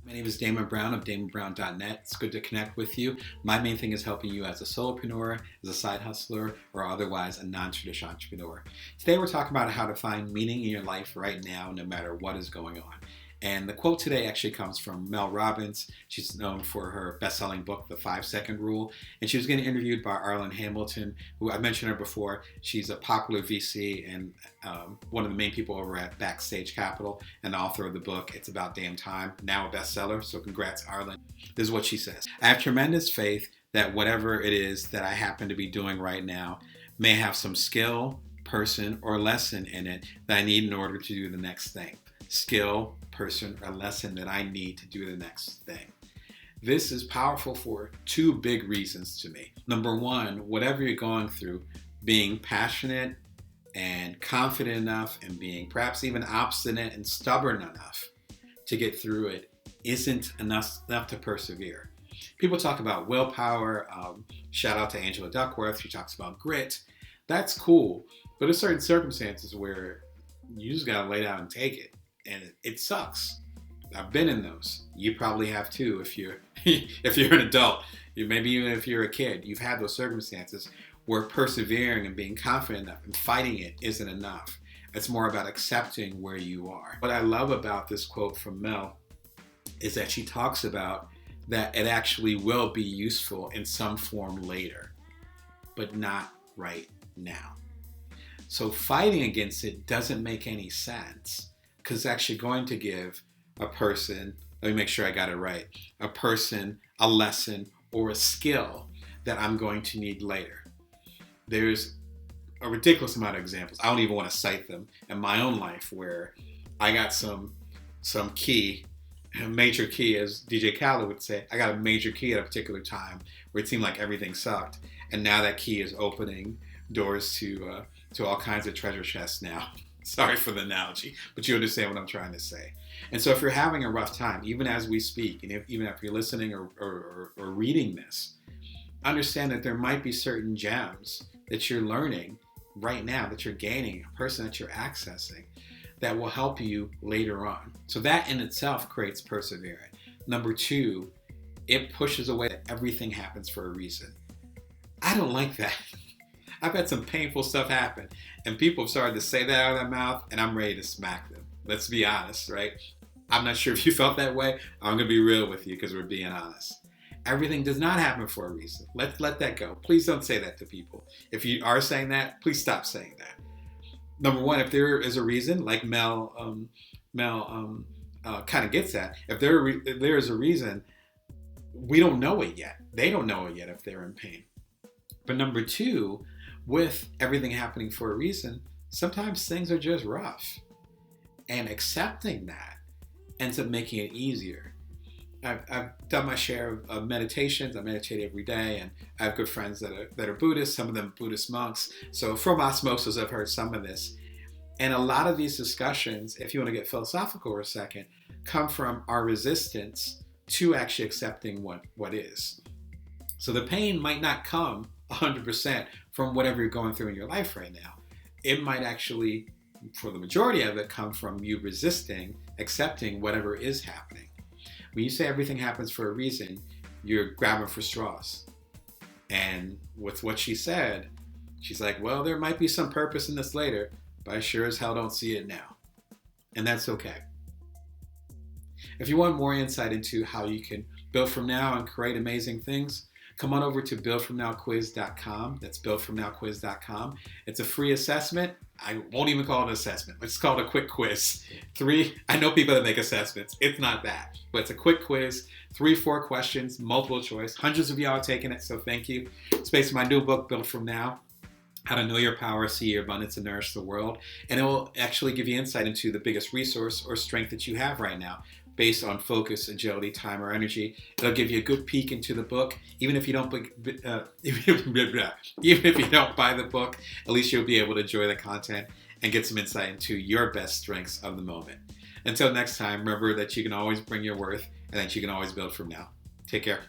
My name is Damon Brown of DamonBrown.net. It's good to connect with you. My main thing is helping you as a solopreneur, as a side hustler, or otherwise a non-traditional entrepreneur. Today we're talking about how to find meaning in your life right now, no matter what is going on. And the quote today actually comes from Mel Robbins. She's known for her best-selling book, The 5-Second Rule. And she was getting interviewed by Arlan Hamilton, who I mentioned her before. She's a popular VC and one of the main people over at Backstage Capital and the author of the book, It's About Damn Time, now a bestseller. So congrats, Arlan. This is what she says. I have tremendous faith that whatever it is that I happen to be doing right now may have some skill, person, or lesson in it that I need in order to do the next thing. Skill, person, or lesson that I need to do the next thing. This is powerful for two big reasons to me. Number one, whatever you're going through, being passionate and confident enough and being perhaps even obstinate and stubborn enough to get through it isn't enough to persevere. People talk about willpower. Shout out to Angela Duckworth. She talks about grit. That's cool. But there's certain circumstances where you just got to lay down and take it. And it sucks. I've been in those. You probably have too if you're if you're an adult. Maybe even if you're a kid, you've had those circumstances where persevering and being confident enough and fighting it isn't enough. It's more about accepting where you are. What I love about this quote from Mel is that she talks about that it actually will be useful in some form later, but not right now. So fighting against it doesn't make any sense, because it's actually going to give a person, let me make sure I got it right, a person a lesson or a skill that I'm going to need later. There's a ridiculous amount of examples. I don't even want to cite them in my own life where I got some key, a major key, as DJ Khaled would say. I got a major key at a particular time where it seemed like everything sucked. And now that key is opening doors to all kinds of treasure chests now. Sorry for the analogy, but you understand what I'm trying to say. And so if you're having a rough time, even as we speak, and even if you're listening or reading this, understand that there might be certain gems that you're learning right now, that you're gaining, a person that you're accessing, that will help you later on. So that in itself creates perseverance. Number two, it pushes away that everything happens for a reason. I don't like that. I've had some painful stuff happen, and people have started to say that out of their mouth, and I'm ready to smack them. Let's be honest, right? I'm not sure if you felt that way. I'm going to be real with you because we're being honest. Everything does not happen for a reason. Let's let that go. Please don't say that to people. If you are saying that, please stop saying that. Number one, if there is a reason, like Mel kind of gets at, if there is a reason, we don't know it yet. They don't know it yet if they're in pain. But number two, with everything happening for a reason, sometimes things are just rough. And accepting that ends up making it easier. I've done my share of meditations. I meditate every day, and I have good friends that are Buddhists, some of them Buddhist monks. So from osmosis, I've heard some of this. And a lot of these discussions, if you want to get philosophical for a second, come from our resistance to actually accepting what is. So the pain might not come 100% from whatever you're going through in your life right now. It might actually, for the majority of it, come from you resisting, accepting whatever is happening. When you say everything happens for a reason, you're grabbing for straws. And with what she said, she's like, well, there might be some purpose in this later, but I sure as hell don't see it now. And that's okay. If you want more insight into how you can build from now and create amazing things, come on over to buildfromnowquiz.com. That's buildfromnowquiz.com. It's a free assessment. I won't even call it an assessment. Let's call it a quick quiz. I know people that make assessments. It's not that. But it's a quick quiz, 3-4 questions, multiple choice. Hundreds of y'all are taking it, so thank you. It's based on my new book, Build From Now, How to Know Your Power, See Your Abundance, and Nourish the World. And it will actually give you insight into the biggest resource or strength that you have right now, based on focus, agility, time, or energy. It'll give you a good peek into the book. Even if you don't even if you don't buy the book, at least you'll be able to enjoy the content and get some insight into your best strengths of the moment. Until next time, remember that you can always bring your worth and that you can always build from now. Take care.